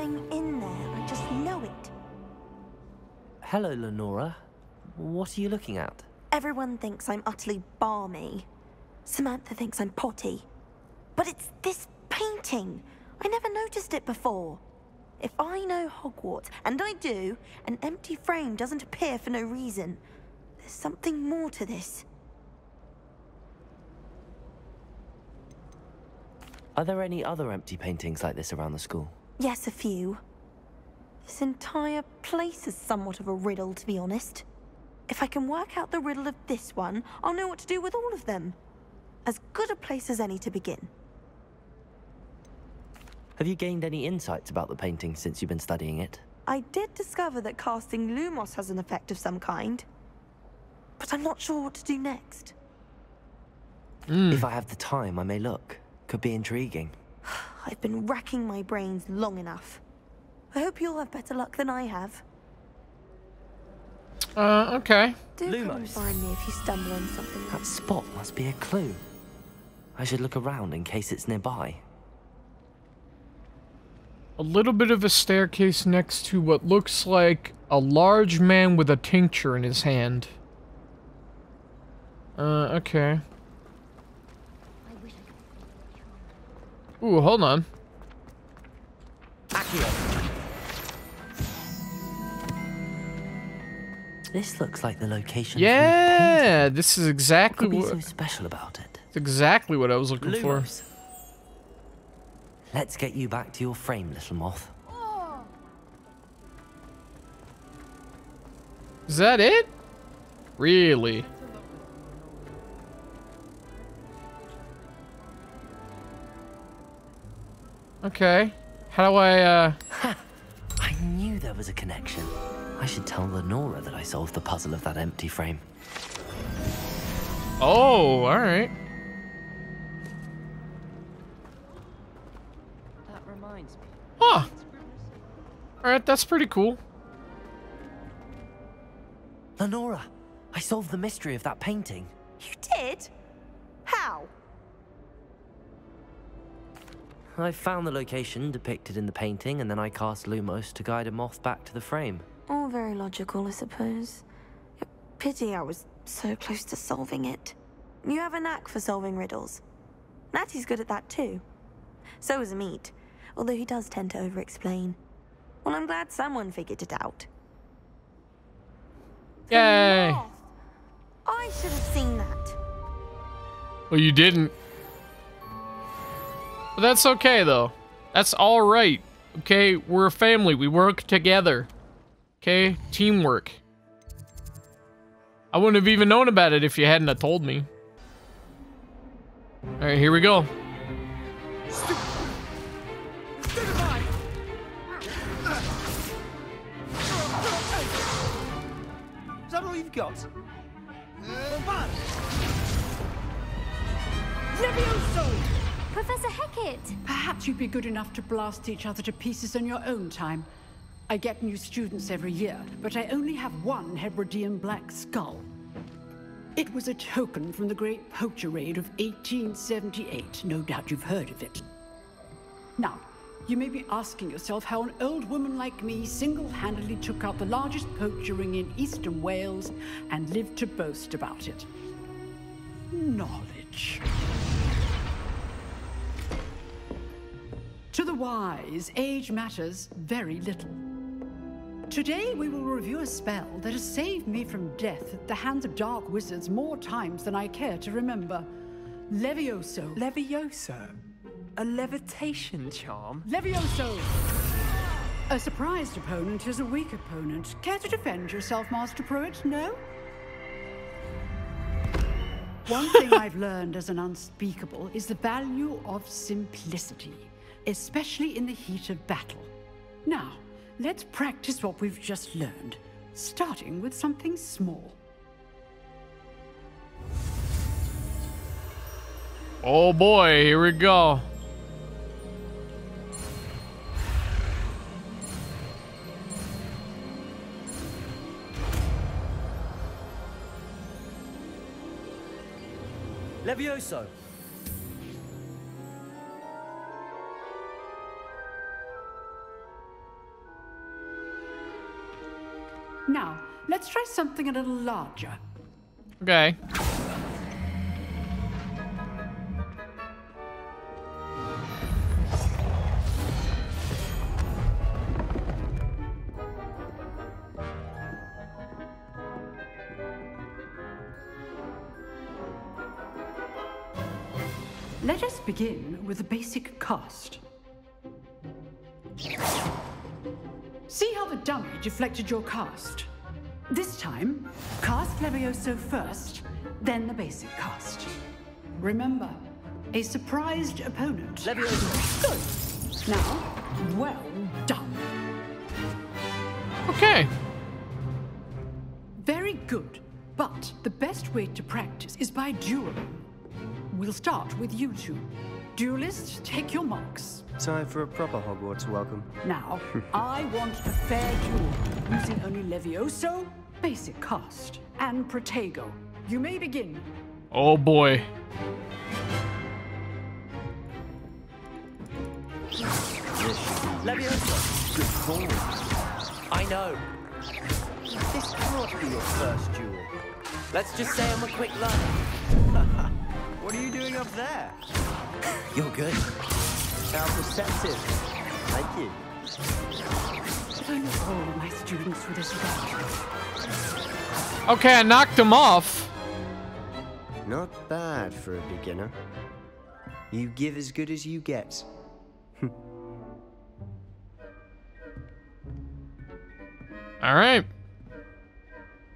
something in there. I just know it. Hello, Lenora. What are you looking at? Everyone thinks I'm utterly balmy. Samantha thinks I'm potty. But it's this painting. I never noticed it before. If I know Hogwarts, and I do, an empty frame doesn't appear for no reason. There's something more to this. Are there any other empty paintings like this around the school? Yes, a few. This entire place is somewhat of a riddle, to be honest. If I can work out the riddle of this one, I'll know what to do with all of them. As good a place as any to begin. Have you gained any insights about the painting since you've been studying it? I did discover that casting Lumos has an effect of some kind. But I'm not sure what to do next. If I have the time, I may look. Could be intriguing. I've been racking my brains long enough. I hope you'll have better luck than I have. Okay. Do come and Lumos. find me if you stumble on something. That spot must be a clue. I should look around in case it's nearby. A little bit of a staircase next to what looks like a large man with a tincture in his hand. Okay. Ooh, hold on. This looks like the location. Yeah, this is exactly What could be what. so special about it? It's exactly what I was looking for. Lumos. Let's get you back to your frame, little moth. Is that it? Really? Okay. How do I, I knew there was a connection. I should tell Lenora that I solved the puzzle of that empty frame. Oh, alright. That reminds me. Huh. Alright, that's pretty cool. Lenora, I solved the mystery of that painting. You did? How? I found the location depicted in the painting, and then I cast Lumos to guide a moth back to the frame. All very logical, I suppose. Pity I was so close to solving it. You have a knack for solving riddles. Natty's good at that too. So is Amit, although he does tend to over-explain. Well, I'm glad someone figured it out. Yay. The moth! I should have seen that. Well, you didn't. But that's okay, though. That's alright. Okay, we're a family. We work together. Okay? Teamwork. I wouldn't have even known about it if you hadn't have told me. Alright, here we go. Is that all you've got? Levioso! Professor Hecat! Perhaps you'd be good enough to blast each other to pieces in your own time. I get new students every year, but I only have one Hebridean black skull. It was a token from the Great Poacher Raid of 1878. No doubt you've heard of it. Now, you may be asking yourself how an old woman like me single-handedly took out the largest poacher ring in eastern Wales and lived to boast about it. Knowledge. To the wise, age matters very little. Today we will review a spell that has saved me from death at the hands of dark wizards more times than I care to remember. Levioso. Levioso? A levitation charm? Levioso! A surprised opponent is a weak opponent. Care to defend yourself, Master Pruitt? No? One thing I've learned as an unspeakable is the value of simplicity, especially in the heat of battle. Now, let's practice what we've just learned, starting with something small. Oh boy, here we go. Levioso! Now, let's try something a little larger. Okay. Let us begin with the basic cast. See how the dummy deflected your cast? This time, cast Levioso first, then the basic cast. Remember, a surprised opponent. Levioso. Good. Now, well done. Okay. Very good. But the best way to practice is by dueling. We'll start with you two. Duelists, take your marks. Time for a proper Hogwarts welcome. Now, I want a fair duel, using only Levioso, basic cast, and Protego. You may begin. Oh boy. Levioso. Good call. I know. This cannot be your first duel. Let's just say I'm a quick learner. What are you doing up there? You're good. How perceptive. Thank you. If only all my students were this bad. Okay, I knocked him off. Not bad for a beginner. You give as good as you get. All right.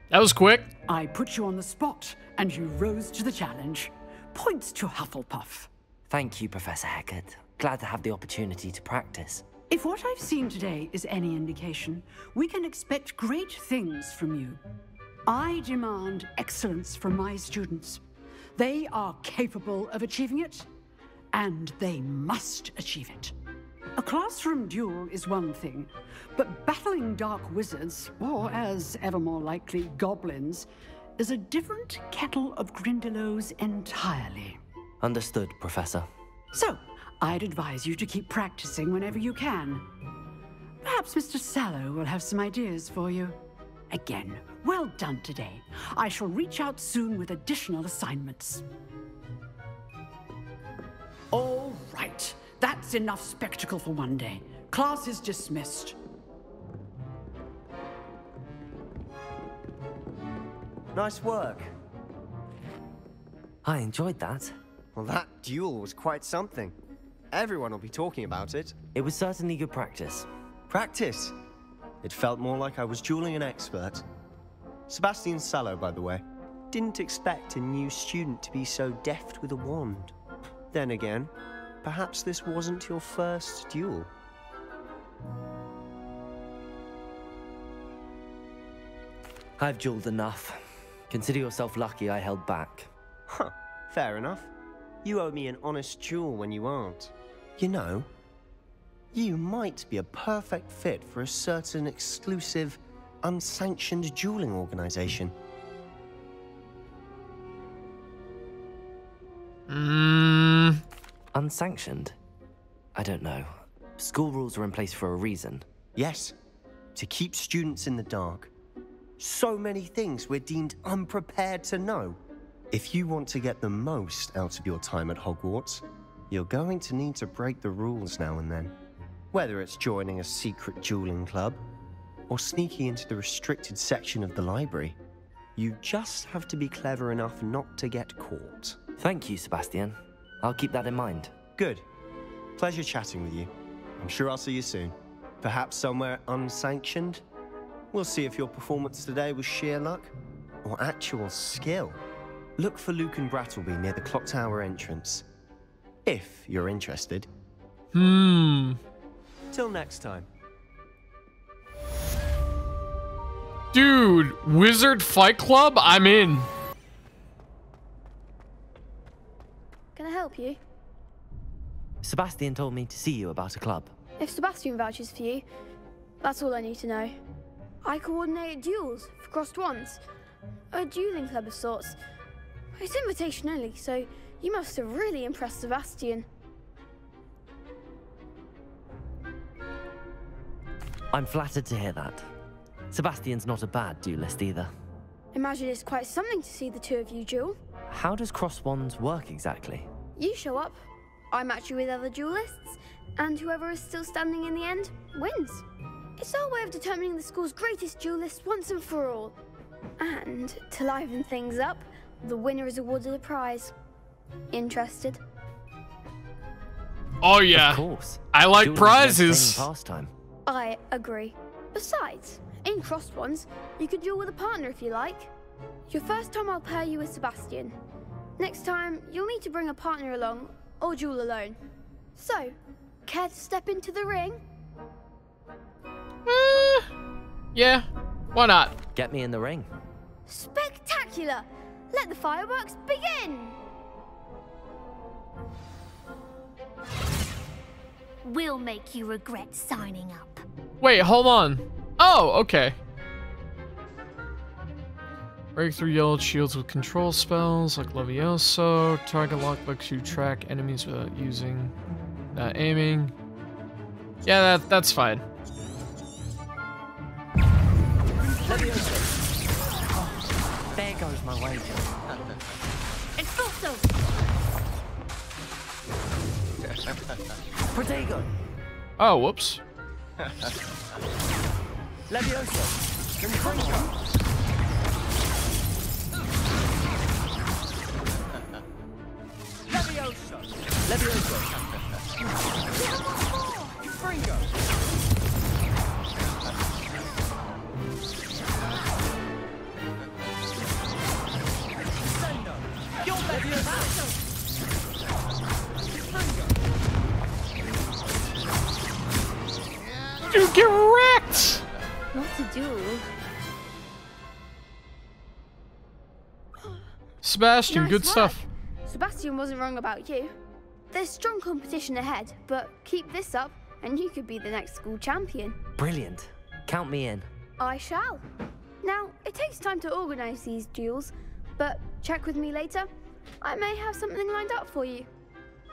That was quick. I put you on the spot, and you rose to the challenge. Points to Hufflepuff. Thank you, Professor Hecat. Glad to have the opportunity to practice. If what I've seen today is any indication, we can expect great things from you. I demand excellence from my students. They are capable of achieving it, and they must achieve it. A classroom duel is one thing, but battling dark wizards, or as ever more likely, goblins, is a different kettle of Grindylows entirely. Understood, Professor. So, I'd advise you to keep practicing whenever you can. Perhaps Mr. Sallow will have some ideas for you. Again, well done today. I shall reach out soon with additional assignments. All right. That's enough spectacle for one day. Class is dismissed. Nice work. I enjoyed that. Well, that duel was quite something. Everyone will be talking about it. It was certainly good practice. Practice. It felt more like I was dueling an expert. Sebastian Sallow, by the way. Didn't expect a new student to be so deft with a wand. Then again, perhaps this wasn't your first duel. I've dueled enough. Consider yourself lucky I held back. Huh, fair enough. You owe me an honest duel when you aren't. You know, you might be a perfect fit for a certain exclusive, unsanctioned dueling organization. Unsanctioned? I don't know. School rules are in place for a reason. Yes, to keep students in the dark. So many things we're deemed unprepared to know. If you want to get the most out of your time at Hogwarts, you're going to need to break the rules now and then. Whether it's joining a secret dueling club, or sneaking into the restricted section of the library, you just have to be clever enough not to get caught. Thank you, Sebastian. I'll keep that in mind. Good. Pleasure chatting with you. I'm sure I'll see you soon. Perhaps somewhere unsanctioned? We'll see if your performance today was sheer luck or actual skill. Look for Luke and Brattleby near the clock tower entrance. If you're interested. Till next time. Dude, Wizard Fight Club? I'm in. Can I help you? Sebastian told me to see you about a club. If Sebastian vouches for you, that's all I need to know. I coordinate duels for crossed wands. A dueling club of sorts. It's invitation only, so you must have really impressed Sebastian. I'm flattered to hear that. Sebastian's not a bad duelist either. Imagine it's quite something to see the two of you duel. How does cross wands work exactly? You show up, I match you with other duelists, and whoever is still standing in the end wins. It's our way of determining the school's greatest duelist once and for all. And to liven things up, the winner is awarded a prize. Interested? Oh yeah. Of course. I like Dueling's prizes. an entertaining pastime. I agree. Besides, in crossed ones, you could duel with a partner if you like. Your first time I'll pair you with Sebastian. Next time, you'll need to bring a partner along, or duel alone. So, care to step into the ring? Yeah, why not? Get me in the ring. Spectacular! Let the fireworks begin! We'll make you regret signing up. Wait, hold on. Oh, okay. Break through yellow shields with control spells like Levioso. Target lock lets you track enemies without using, not aiming. Yeah, that's fine. Oh, there goes my wager. Expulso! Protego! Oh, whoops. Levioso! Levioso! Levioso! Fringo! Sendo! You're Levioso! Dude, get wrecked! Not a duel. Sebastian, Nice good work. stuff. Sebastian wasn't wrong about you. There's strong competition ahead, but keep this up and you could be the next school champion. Brilliant. Count me in. I shall. Now, it takes time to organise these duels, but check with me later. I may have something lined up for you.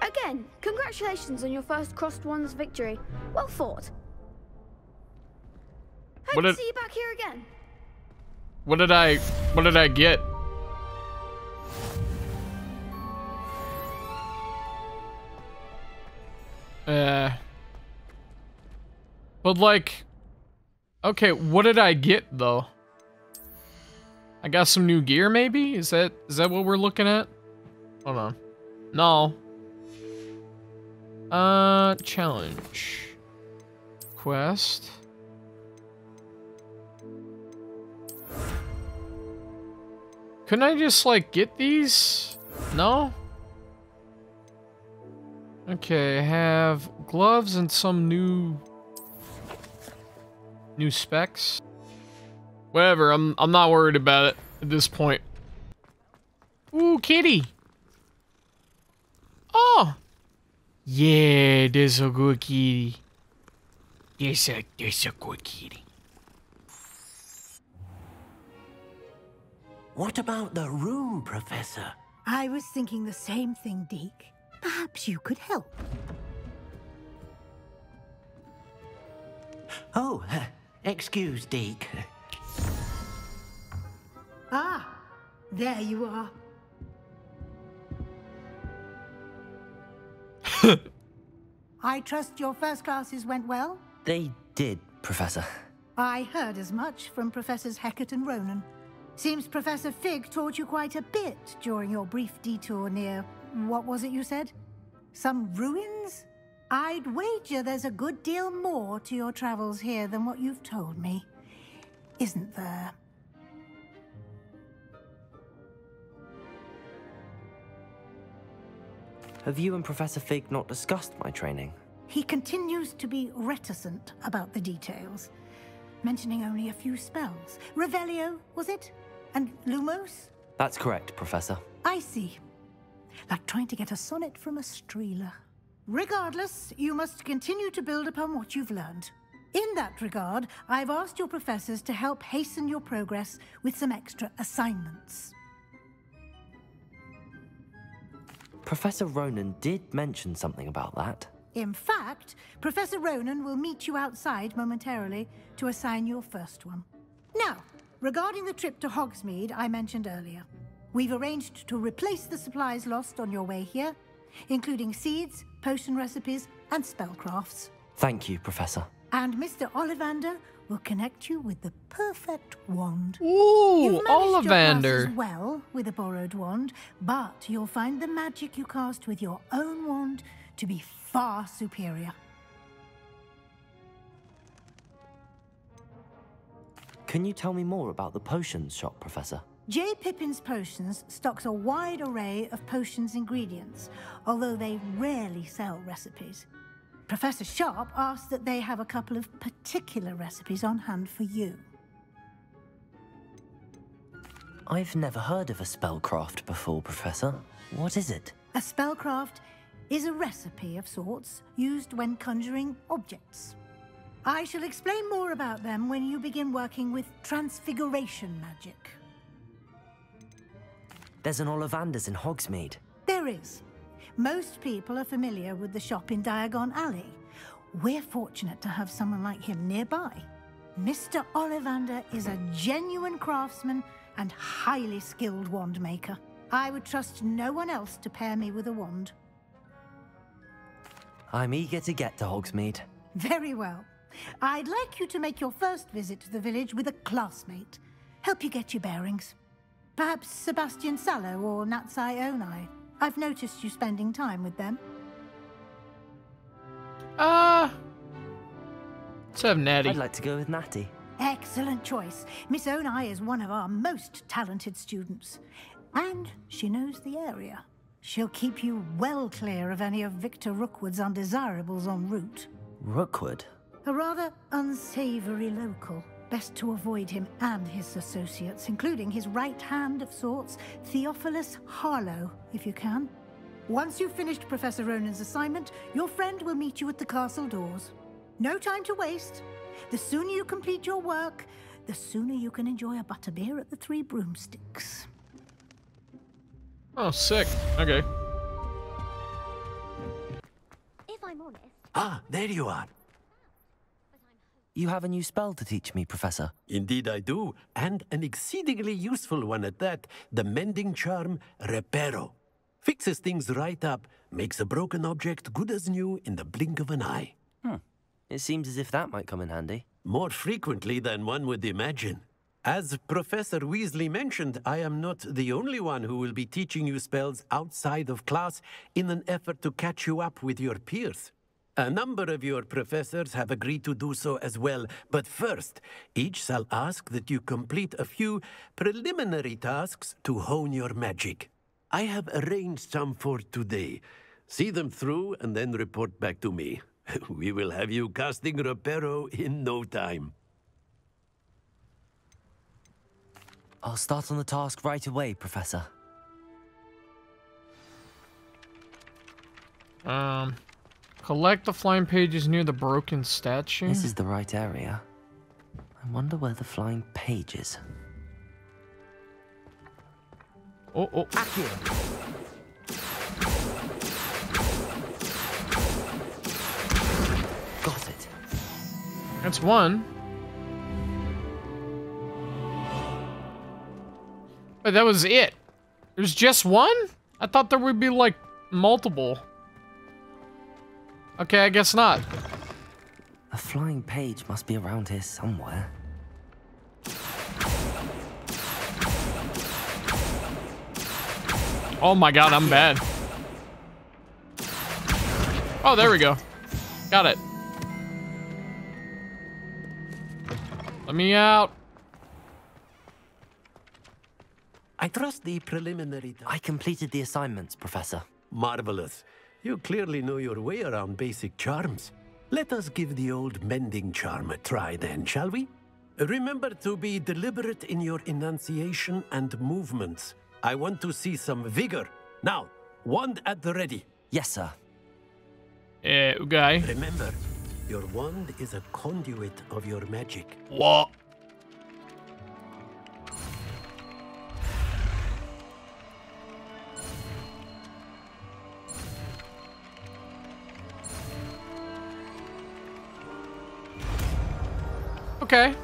Again, congratulations on your first crossed wands victory. Well fought. Hope to see you back here again. What did I get? But like, okay, what did I get though? I got some new gear maybe? Is that what we're looking at? Hold on. No. Challenge. Quest. Couldn't I just like get these? No? Okay, have gloves and some new specs. Whatever, I'm not worried about it at this point. Ooh, kitty. Oh. Yeah, there's a good kitty. There's a good kitty. What about the room, Professor? I was thinking the same thing, Deke. Perhaps you could help. Oh, excuse, Deke. Ah, there you are. I trust your first classes went well? They did, Professor. I heard as much from Professors Hecat and Ronan. Seems Professor Fig taught you quite a bit during your brief detour near... what was it you said? Some ruins? I'd wager there's a good deal more to your travels here than what you've told me. Isn't there? Have you and Professor Fig not discussed my training? He continues to be reticent about the details, mentioning only a few spells. Revelio, was it? And Lumos? That's correct, Professor. I see. Like trying to get a sonnet from a streeler. Regardless, you must continue to build upon what you've learned. In that regard, I've asked your professors to help hasten your progress with some extra assignments. Professor Ronan did mention something about that. In fact, Professor Ronan will meet you outside momentarily to assign your first one. Now, regarding the trip to Hogsmeade I mentioned earlier, we've arranged to replace the supplies lost on your way here, including seeds, potion recipes, and spellcrafts. Thank you, Professor. And Mr. Ollivander will connect you with the perfect wand. Ooh, You've managed your class Ollivander. as well with a borrowed wand, but you'll find the magic you cast with your own wand to be far superior. Can you tell me more about the potions shop, Professor? J. Pippin's Potions stocks a wide array of potions ingredients, although they rarely sell recipes. Professor Sharp asked that they have a couple of particular recipes on hand for you. I've never heard of a spellcraft before, Professor. What is it? A spellcraft is a recipe of sorts used when conjuring objects. I shall explain more about them when you begin working with transfiguration magic. There's an Ollivander's in Hogsmeade. There is. Most people are familiar with the shop in Diagon Alley. We're fortunate to have someone like him nearby. Mr. Ollivander is a genuine craftsman and highly skilled wand maker. I would trust no one else to pair me with a wand. I'm eager to get to Hogsmeade. Very well. I'd like you to make your first visit to the village with a classmate. Help you get your bearings. Perhaps Sebastian Sallow or Natsai Onai. I've noticed you spending time with them. Let's have Natty. I'd like to go with Natty. Excellent choice. Miss Onai is one of our most talented students. And she knows the area. She'll keep you well clear of any of Victor Rookwood's undesirables en route. Rookwood? A rather unsavory local. Best to avoid him and his associates, including his right hand of sorts, Theophilus Harlow, if you can. Once you've finished Professor Ronan's assignment, your friend will meet you at the castle doors. No time to waste. The sooner you complete your work, the sooner you can enjoy a butterbeer at the Three Broomsticks. Oh, sick. Okay. If I'm honest. Ah, there you are. You have a new spell to teach me, Professor. Indeed I do, and an exceedingly useful one at that. The mending charm, Reparo. Fixes things right up, makes a broken object good as new in the blink of an eye. It seems as if that might come in handy. More frequently than one would imagine. As Professor Weasley mentioned, I am not the only one who will be teaching you spells outside of class in an effort to catch you up with your peers. A number of your professors have agreed to do so as well, but first, each shall ask that you complete a few preliminary tasks to hone your magic. I have arranged some for today. See them through and then report back to me. We will have you casting Reparo in no time. I'll start on the task right away, Professor. Collect the flying pages near the broken statue. This is the right area. I wonder where the flying page is. Oh. Got it. That's one. Wait, that was it. There's just one? I thought there would be, like, multiple. Okay, I guess not. A flying page must be around here somewhere. Oh my god, I'm bad. Oh, there we go. Got it. Let me out. I trust the preliminary... I completed the assignments, Professor. Marvelous. You clearly know your way around basic charms. Let us give the old mending charm a try then, shall we? Remember to be deliberate in your enunciation and movements. I want to see some vigor. Now, wand at the ready. Yes, sir. Okay. Remember, your wand is a conduit of your magic. What? Okay.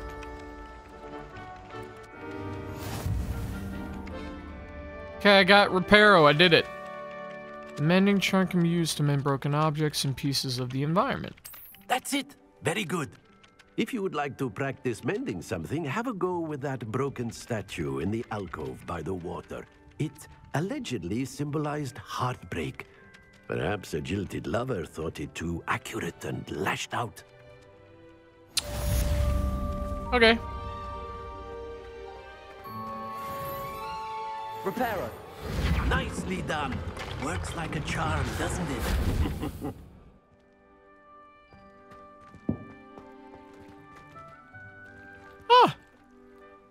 Okay, I got Reparo. I did it. The mending charm can be used to mend broken objects and pieces of the environment. That's it. Very good. If you would like to practice mending something, have a go with that broken statue in the alcove by the water. It allegedly symbolized heartbreak. Perhaps a jilted lover thought it too accurate and lashed out. Okay. Reparo. Nicely done. Works like a charm, doesn't it?